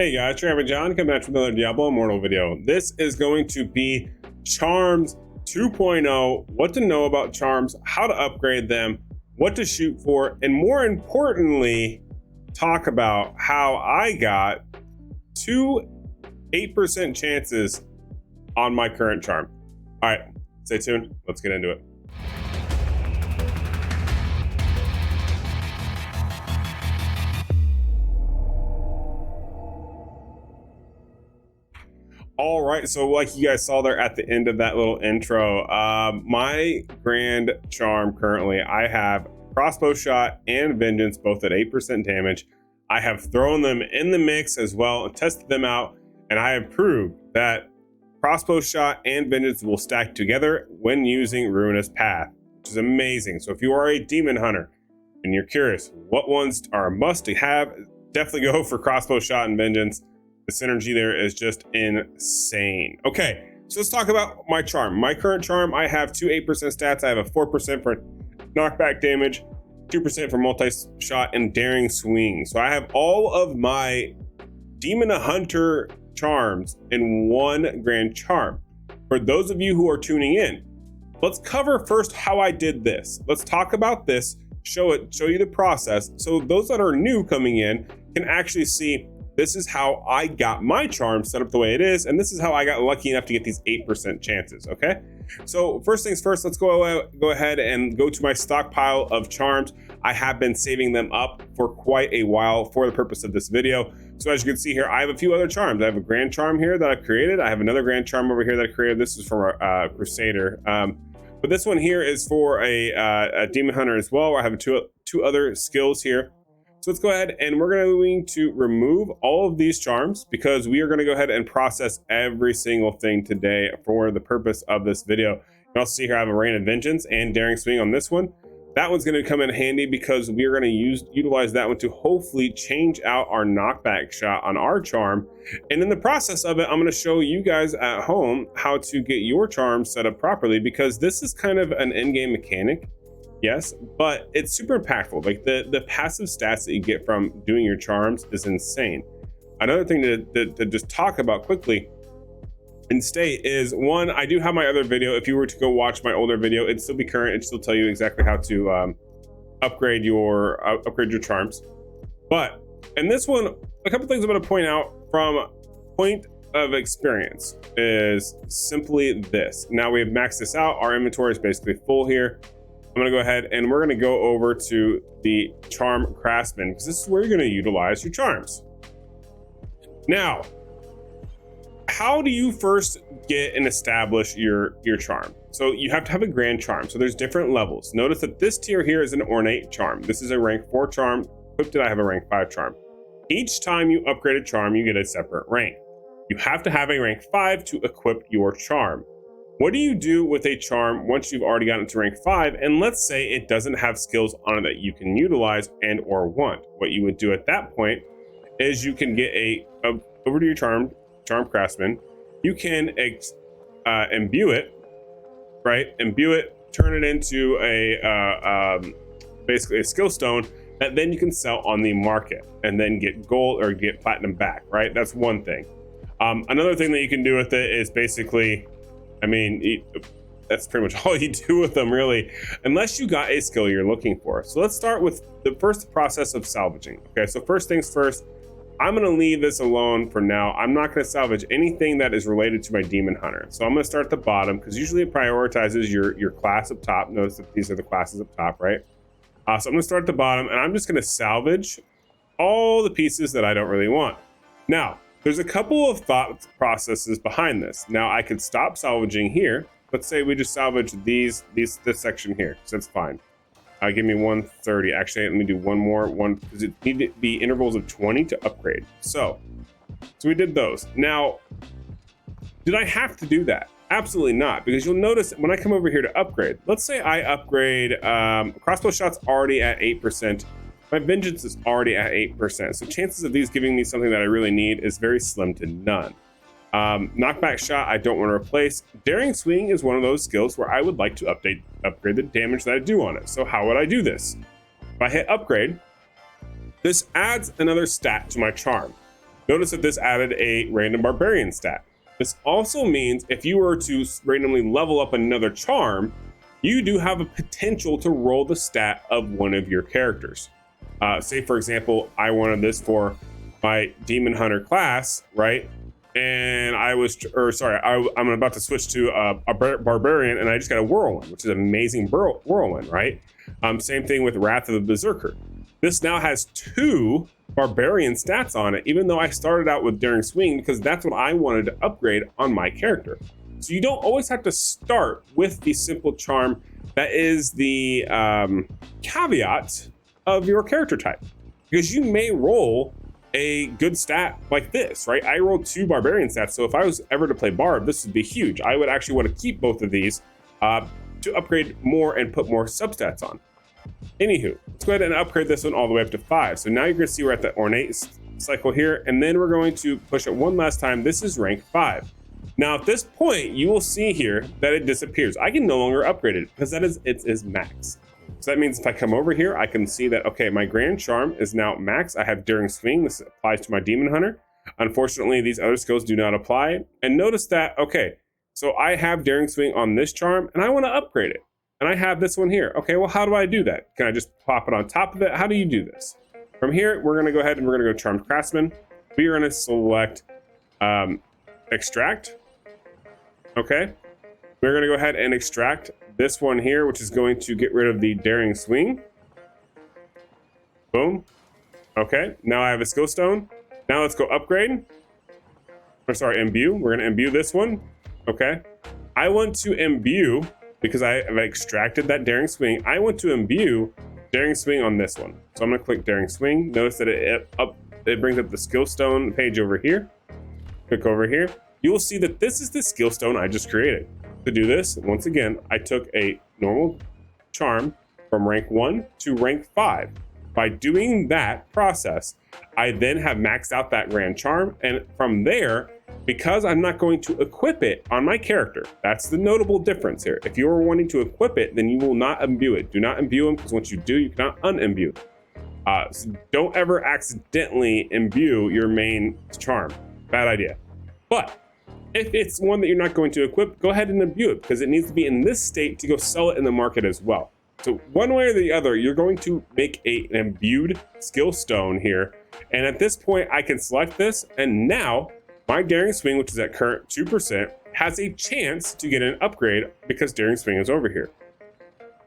Hey guys, Trevor John coming back with another Diablo Immortal video. This is going to be CHARMS 2.0, what to know about CHARMS, how to upgrade them, what to shoot for, and more importantly, talk about how I got 8% chances on my current charm. All right, stay tuned. Let's get into it. All right, so like you guys saw there at the end of that little intro, my grand charm currently, I have crossbow shot and vengeance both at 8% damage. I have thrown them in the mix as well and tested them out, and I have proved that crossbow shot and vengeance will stack together when using Ruinous Path, which is amazing. So if you are a demon hunter and you're curious what ones are a must to have, definitely go for crossbow shot and vengeance. The synergy there is just insane. Okay, so let's talk about my charm. My current charm, I have two 8% stats. I have a 4% for knockback damage, 2% for multi-shot, and daring swing. So I have all of my Demon Hunter charms in one grand charm. For those of you who are tuning in, let's cover first how I did this. Let's talk about this, show you the process. So those that are new coming in can actually see this is how I got my charm set up the way it is, and this is how I got lucky enough to get these 8% chances, okay? So first things first, let's go ahead and go to my stockpile of charms. I have been saving them up for quite a while for the purpose of this video. So as you can see here, I have a few other charms. I have a grand charm here that I've created. I have another grand charm over here that I created. This is from a Crusader. But this one here is for a Demon Hunter as well. I have two other skills here. So let's go ahead and we're going to remove all of these charms because we are going to go ahead and process every single thing today for the purpose of this video. You can also see here I have a Rain of Vengeance and Daring Swing on this one. That one's going to come in handy because we are going to utilize that one to hopefully change out our knockback shot on our charm. And in the process of it, I'm going to show you guys at home how to get your charm set up properly, because this is kind of an in-game mechanic. Yes, but it's super impactful. Like the passive stats that you get from doing your charms is insane. Another thing to just talk about quickly and state is, one, I do have my other video. If you were to go watch my older video, it'd still be current. It'd still tell you exactly how to upgrade your charms. But in this one, a couple things I'm going to point out from point of experience is simply this. Now we have maxed this out. Our inventory is basically full here. I'm going to go ahead and we're going to go over to the Charm Craftsman, because this is where you're going to utilize your charms. Now, how do you first get and establish your charm? So you have to have a grand charm. So there's different levels. Notice that this tier here is an ornate charm. This is a rank 4 charm. Equipped it, I have a rank 5 charm. Each time you upgrade a charm, you get a separate rank. You have to have a rank 5 to equip your charm. What do you do with a charm once you've already gotten to rank 5, and let's say it doesn't have skills on it that you can utilize and or want? What you would do at that point is you can get over to your charm craftsman. You can imbue it, right? Imbue it, turn it into basically a skill stone that then you can sell on the market and then get gold or get platinum back, right? That's one thing. Another thing that you can do with it is basically, I mean, that's pretty much all you do with them, really, unless you got a skill you're looking for. So let's start with the first process of salvaging. Okay, so first things first, I'm going to leave this alone for now. I'm not going to salvage anything that is related to my Demon Hunter. So I'm going to start at the bottom because usually it prioritizes your class up top. Notice that these are the classes up top, right? So I'm going to start at the bottom, and I'm just going to salvage all the pieces that I don't really want. Now, there's a couple of thought processes behind this. Now I could stop salvaging here. Let's say we just salvage this section here, so that's fine. Give me 130. Actually, let me do one more, because it need to be intervals of 20 to upgrade. So we did those. Now, did I have to do that? Absolutely not, because you'll notice when I come over here to upgrade, let's say I upgrade, crossbow shot's already at 8%. My vengeance is already at 8%, so chances of these giving me something that I really need is very slim to none. Knockback shot, I don't want to replace. Daring swing is one of those skills where I would like to upgrade the damage that I do on it. So how would I do this? If I hit upgrade, this adds another stat to my charm. Notice that this added a random barbarian stat. This also means if you were to randomly level up another charm, you do have a potential to roll the stat of one of your characters. Say for example, I wanted this for my demon hunter class, right? And I'm about to switch to a barbarian, and I just got a whirlwind, which is an amazing whirlwind, right? Same thing with Wrath of the Berserker. This now has 2 barbarian stats on it, even though I started out with Daring Swing because that's what I wanted to upgrade on my character. So you don't always have to start with the simple charm that is the caveat of your character type, because you may roll a good stat like this, right? I rolled 2 barbarian stats, so if I was ever to play Barb, this would be huge. I would actually want to keep both of these to upgrade more and put more substats on. Anywho, let's go ahead and upgrade this one all the way up to 5. So now you're going to see we're at the ornate cycle here, and then we're going to push it one last time. This is rank 5. Now at this point, you will see here that it disappears. I can no longer upgrade it because it is max. So that means if I come over here, I can see that, okay, my Grand Charm is now max. I have Daring Swing. This applies to my Demon Hunter. Unfortunately, these other skills do not apply. And notice that, okay, so I have Daring Swing on this charm, and I want to upgrade it. And I have this one here. Okay, well, how do I do that? Can I just pop it on top of it? How do you do this? From here, we're going to go ahead and we're going to go Charmed Craftsman. We are going to select Extract. Okay. We're going to go ahead and extract this one here, which is going to get rid of the Daring Swing. Boom. Okay, now I have a skill stone. Now let's go upgrade. Or sorry, imbue. We're going to imbue this one. Okay. I want to imbue, because I have extracted that Daring Swing, I want to imbue Daring Swing on this one. So I'm going to click Daring Swing. Notice that it brings up the skill stone page over here. Click over here. You will see that this is the skill stone I just created. To do this, once again, I took a normal charm from rank 1 to rank 5. By doing that process, I then have maxed out that grand charm, and from there, because I'm not going to equip it on my character, that's the notable difference here. If you are wanting to equip it, then you will not imbue it. Do not imbue them, because once you do, you cannot unimbue. So don't ever accidentally imbue your main charm. Bad idea. But if it's one that you're not going to equip, go ahead and imbue it, because it needs to be in this state to go sell it in the market as well. So one way or the other, you're going to make an imbued skill stone here. And at this point, I can select this, and now my Daring Swing, which is at current 2%, has a chance to get an upgrade because Daring Swing is over here.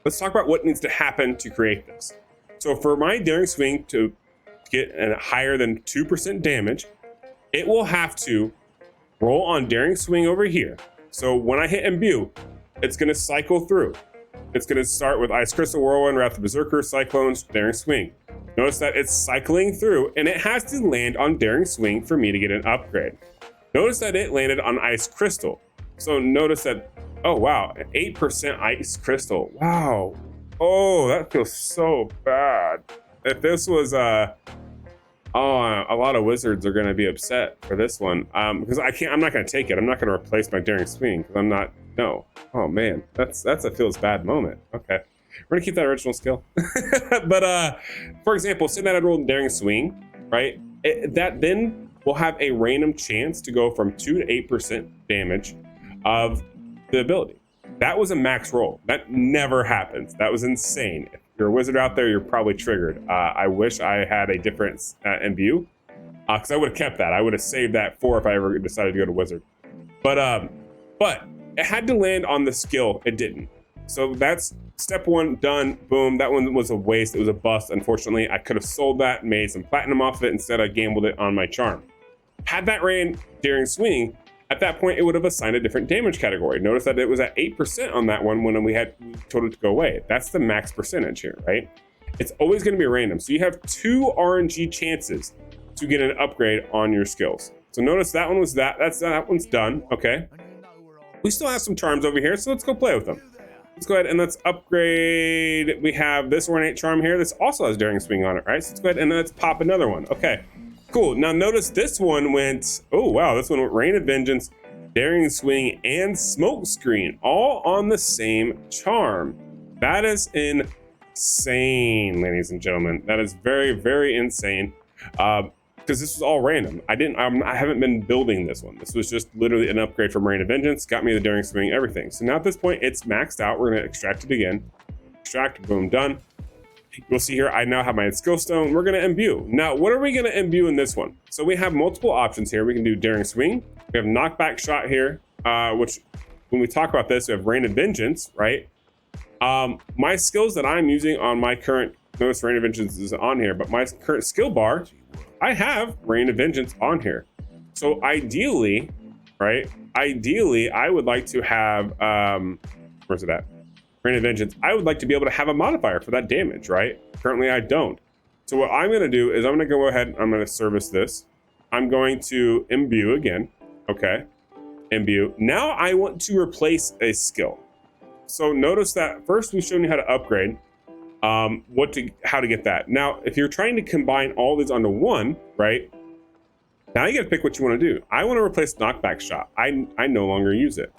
Let's talk about what needs to happen to create this. So for my Daring Swing to get a higher than 2% damage, it will have to roll on Daring Swing over here. So when I hit imbue, it's going to cycle through. It's going to start with Ice Crystal, Whirlwind, Wrath of Berserker, Cyclones, Daring Swing. Notice that it's cycling through, and it has to land on Daring Swing for me to get an upgrade. Notice that it landed on Ice Crystal. So notice that, oh wow, 8% Ice Crystal. Wow. Oh, that feels so bad. If this was a lot of wizards are going to be upset for this one because I'm not going to take it. I'm not going to replace my Daring Swing because I'm not. No. Oh man, that feels bad moment. Okay, we're gonna keep that original skill. But for example, say that I rolled Daring Swing, right? That then will have a random chance to go from 2 to 8% damage of the ability. That was a max roll. That never happens. That was insane. If you're a wizard out there, you're probably triggered. I wish I had a different imbue because I would have kept that. I would have saved that for if I ever decided to go to wizard. But it had to land on the skill. It didn't. So that's step 1 done. Boom. That one was a waste. It was a bust. Unfortunately, I could have sold that, made some platinum off of it. Instead, I gambled it on my charm. Had that ran Daring Swing, at that point, it would have assigned a different damage category. Notice that it was at 8% on that one when we told it to go away. That's the max percentage here, right? It's always going to be random. So you have 2 RNG chances to get an upgrade on your skills. So notice that one was that one's done. Okay. We still have some charms over here, so let's go play with them. Let's go ahead and let's upgrade. We have this ornate charm here. This also has Daring Swing on it, right? So let's go ahead and let's pop another one. Okay, cool. Now notice this one went, oh wow, this one went Rain of Vengeance, Daring Swing, and Smoke Screen, all on the same charm. That is insane, ladies and gentlemen. That is very, very insane. because this was all random. I haven't been building this one. This was just literally an upgrade from Rain of Vengeance, got me the Daring Swing, everything. So now at this point, it's maxed out. We're gonna extract it again. Extract, boom, done. You'll see here, I now have my skill stone. We're gonna imbue. Now, what are we gonna imbue in this one? So we have multiple options here. We can do Daring Swing. We have Knockback Shot here, which when we talk about this, we have Rain of Vengeance, right? My skills that I'm using on my current, notice Rain of Vengeance is on here, but my current skill bar, I have Rain of Vengeance on here. So ideally, right? Ideally, I would like to have, where's it at? Rain of Vengeance. I would like to be able to have a modifier for that damage, right? Currently, I don't. So what I'm gonna do is I'm gonna go ahead and I'm gonna service this. I'm going to imbue again, okay? Imbue. Now I want to replace a skill. So notice that first we've shown you how to upgrade, how to get that. Now, if you're trying to combine all these onto one, right? Now you gotta pick what you wanna do. I wanna replace Knockback Shot. I no longer use it.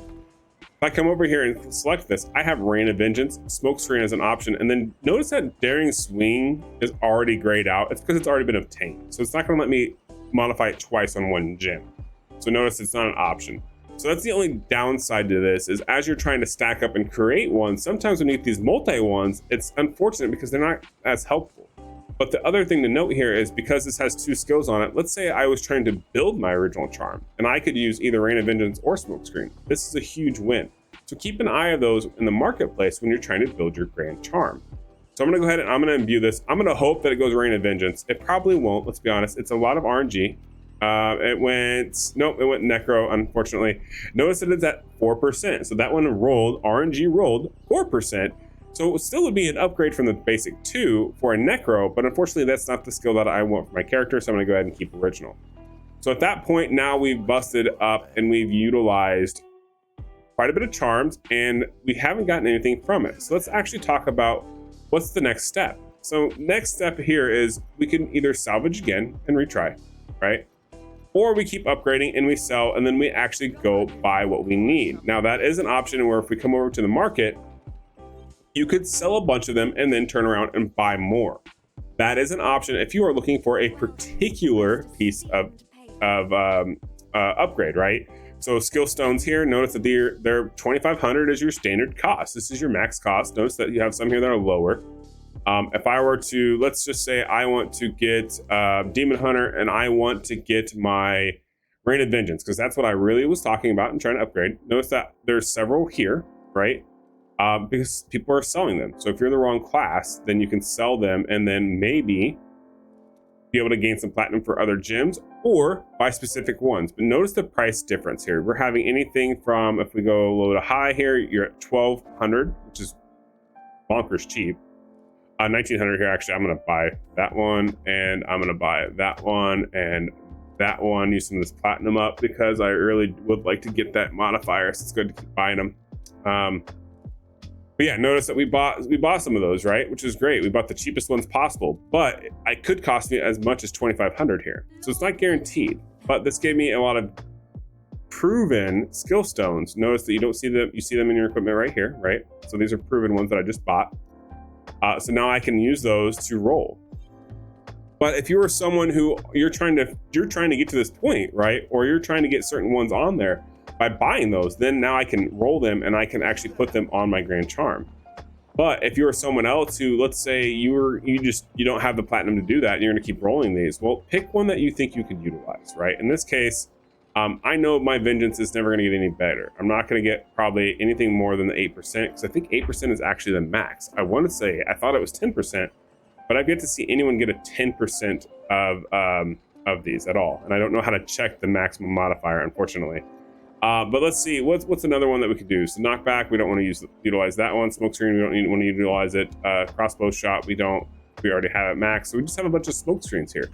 If I come over here and select this, I have Rain of Vengeance, Smokescreen as an option, and then notice that Daring Swing is already grayed out. It's because it's already been obtained. So it's not gonna let me modify it twice on one gem. So notice it's not an option. So that's the only downside to this, is as you're trying to stack up and create one, sometimes when you get these multi ones, it's unfortunate because they're not as helpful. But the other thing to note here is because this has two skills on it, let's say I was trying to build my original charm and I could use either Rain of Vengeance or Smokescreen. This is a huge win. So keep an eye on those in the marketplace when you're trying to build your grand charm. So I'm gonna go ahead and I'm gonna imbue this. I'm gonna hope that it goes Rain of Vengeance. It probably won't, let's be honest. It's a lot of RNG. It went Necro, unfortunately. Notice that it's at 4%. So that one rolled, RNG rolled 4%. So it still would be an upgrade from the basic 2 for a Necro, but unfortunately that's not the skill that I want for my character, so I'm gonna go ahead and keep original. So at that point, now we've busted up and we've utilized quite a bit of charms and we haven't gotten anything from it. So let's actually talk about what's the next step. So next step here is we can either salvage again and retry, right? Or we keep upgrading and we sell and then we actually go buy what we need. Now that is an option where if we come over to the market, you could sell a bunch of them and then turn around and buy more. That is an option if you are looking for a particular piece of upgrade, right? So skill stones here, notice that they're 2,500 is your standard cost. This is your max cost. Notice that you have some here that are lower. If I were to, let's just say I want to get Demon Hunter and I want to get my Rain of Vengeance, because that's what I really was talking about and trying to upgrade. Notice that there's several here, right? Because people are selling them. So if you're in the wrong class, then you can sell them and then maybe be able to gain some platinum for other gems or buy specific ones. But notice the price difference here. We're having anything from, if we go low to high here, you're at 1,200, which is bonkers cheap. 1,900 here, actually, I'm gonna buy that one and I'm gonna buy that one and that one, use some of this platinum up because I really would like to get that modifier, so it's good to keep buying them. But yeah, notice that we bought some of those, right? Which is great. We bought the cheapest ones possible, but it could cost me as much as 2,500 here. So it's not guaranteed, but this gave me a lot of proven skill stones. Notice that you don't see them, you see them in your equipment right here, right? So these are proven ones that I just bought. So now I can use those to roll. But if you are someone who you're trying to get to this point, right? Or you're trying to get certain ones on there, by buying those, then now I can roll them and I can actually put them on my grand charm. But if you're someone else who, let's say you don't have the platinum to do that and you're gonna keep rolling these, well, pick one that you think you could utilize, right? In this case, I know my Vengeance is never gonna get any better. I'm not gonna get probably anything more than the 8%, because I think 8% is actually the max. I wanna say, I thought it was 10%, but I've yet to see anyone get a 10% of these at all. And I don't know how to check the maximum modifier, unfortunately. But let's see, what's another one that we could do? So knockback, we don't want to utilize that one. Smokescreen, we don't want to utilize it. Crossbow shot, we already have it max. So we just have a bunch of smoke screens here.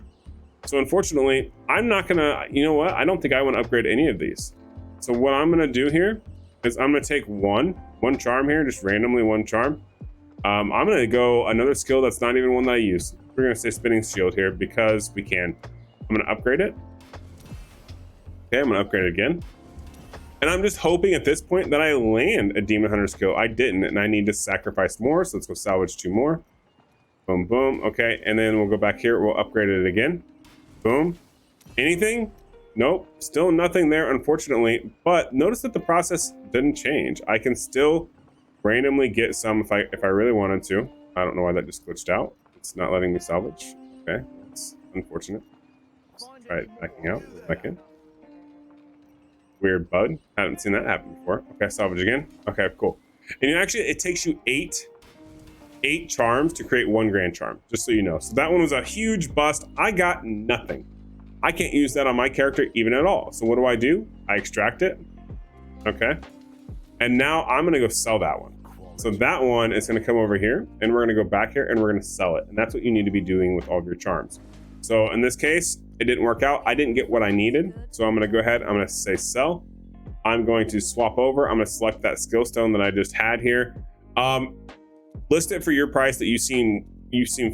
So unfortunately, I'm not gonna, you know what? I don't think I want to upgrade any of these. So what I'm gonna do here is I'm gonna take one charm here, just randomly one charm. I'm gonna go another skill that's not even one that I use. We're gonna say spinning shield here because we can. I'm gonna upgrade it. Okay, I'm gonna upgrade it again. And I'm just hoping at this point that I land a Demon Hunter skill. I didn't, and I need to sacrifice more, so let's go salvage 2 more. Boom, boom, okay, and then we'll go back here, we'll upgrade it again. Boom. Anything? Nope, still nothing there, unfortunately. But notice that the process didn't change. I can still randomly get some if I really wanted to. I don't know why that just glitched out. It's not letting me salvage. Okay, that's unfortunate. Let's try it backing out for a second. Weird bug. Haven't seen that happen before. Okay, salvage again. Okay, cool. And it takes you eight charms to create 1 grand charm, just so you know. So that one was a huge bust. I got nothing. I can't use that on my character even at all. So what do? I extract it. Okay. And now I'm gonna go sell that one. So that one is gonna come over here and we're gonna go back here and we're gonna sell it. And that's what you need to be doing with all of your charms. So in this case, it didn't work out. I didn't get what I needed. So I'm gonna go ahead, I'm gonna say sell. I'm going to swap over. I'm gonna select that skill stone that I just had here. List it for your price that you seem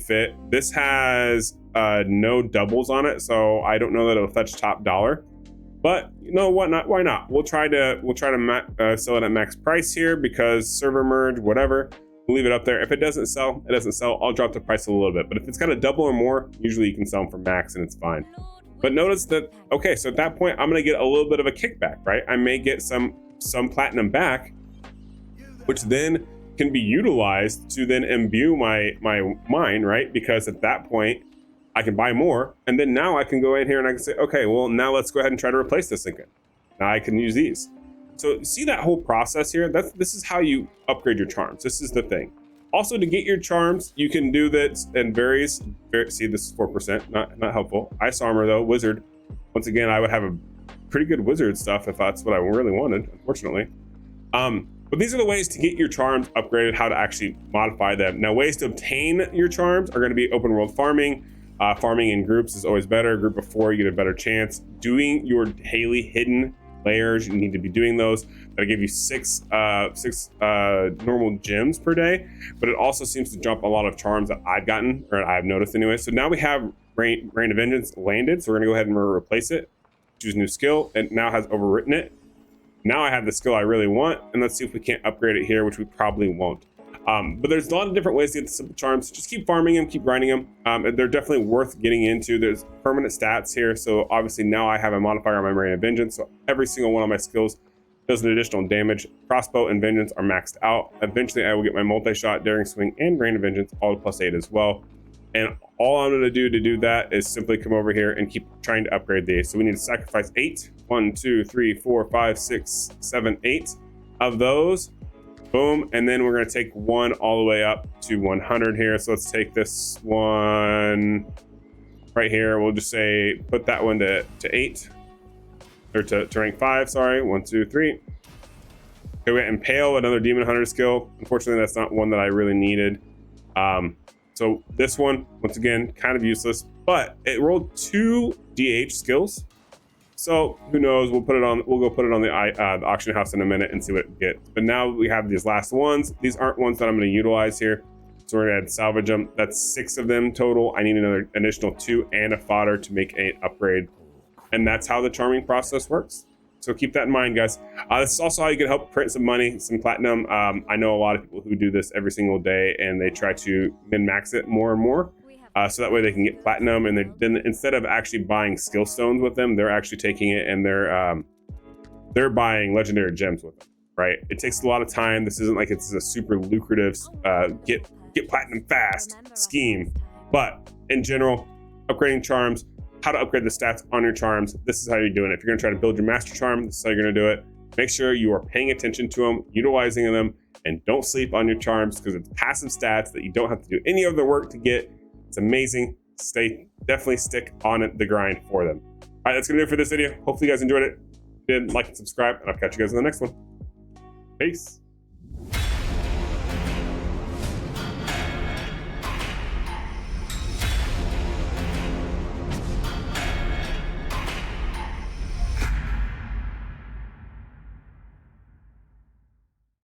fit. This has no doubles on it, so I don't know that it'll fetch top dollar. But you know what? Why not? We'll try to sell it at max price here because server merge, whatever. We'll leave it up there. If it doesn't sell, it doesn't sell. I'll drop the price a little bit. But if it's got a double or more, usually you can sell them for max and it's fine. But notice that, okay, so at that point, I'm gonna get a little bit of a kickback, right? I may get some platinum back, which then can be utilized to then imbue my mine, right? Because at that point, I can buy more, and then now I can go in here and I can say, okay, well, now let's go ahead and try to replace this again. Now I can use these. So see that whole process here? This is how you upgrade your charms. This is the thing. Also, to get your charms, you can do this in various, see, this is 4%, not helpful. Ice armor though, wizard. Once again, I would have a pretty good wizard stuff if that's what I really wanted, unfortunately. But these are the ways to get your charms upgraded, how to actually modify them. Now, ways to obtain your charms are gonna be open world farming. Farming in groups is always better. A group of 4, you get a better chance. Doing your daily hidden layers, you need to be doing those. That'll give you 6 normal gems per day, but it also seems to jump a lot of charms that I've gotten, or I've noticed anyway. So now we have Rain of Vengeance landed, so we're gonna go ahead and replace it. Choose new skill, and now has overwritten it. Now I have the skill I really want, and let's see if we can't upgrade it here, which we probably won't. But there's a lot of different ways to get the simple charms. Just keep farming them, keep grinding them. They're definitely worth getting into. There's permanent stats here. So obviously now I have a modifier on my Rain of Vengeance. So every single one of my skills does an additional damage. Crossbow and Vengeance are maxed out. Eventually I will get my multi-shot, Daring Swing, and Rain of Vengeance all +8 as well. And all I'm gonna do to do that is simply come over here and keep trying to upgrade these. So we need to sacrifice 8. 1, 2, 3, 4, 5, 6, 7, 8 of those. Boom, and then we're gonna take 1 all the way up to 100 here. So let's take this one right here. We'll just say, put that one to 8, or to rank 5, sorry. 1, 2, 3. Okay, we got Impale, another Demon Hunter skill. Unfortunately, that's not one that I really needed. So this one, once again, kind of useless, but it rolled 2 DH skills. So who knows? We'll go put it on the auction house in a minute and see what it gets. But now we have these last ones. These aren't ones that I'm going to utilize here, so we're going to salvage them. That's 6 of them total. I need another additional 2 and a fodder to make an upgrade, and that's how the charming process works. So keep that in mind, guys. This is also how you can help print some money, some platinum. I know a lot of people who do this every single day, and they try to min-max it more and more. So that way they can get platinum, and then instead of actually buying skill stones with them, they're actually taking it and they're buying legendary gems with them, right? It takes a lot of time. This isn't like it's a super lucrative get platinum fast scheme, but in general, upgrading charms, how to upgrade the stats on your charms, this is how you're doing it. If you're gonna try to build your master charm, this is how you're gonna do it. Make sure you are paying attention to them, utilizing them, and don't sleep on your charms because it's passive stats that you don't have to do any of the work to get. It's amazing. Definitely stick on the grind for them. All right, that's gonna do it for this video. Hopefully you guys enjoyed it. If you did, like and subscribe, and I'll catch you guys in the next one. Peace.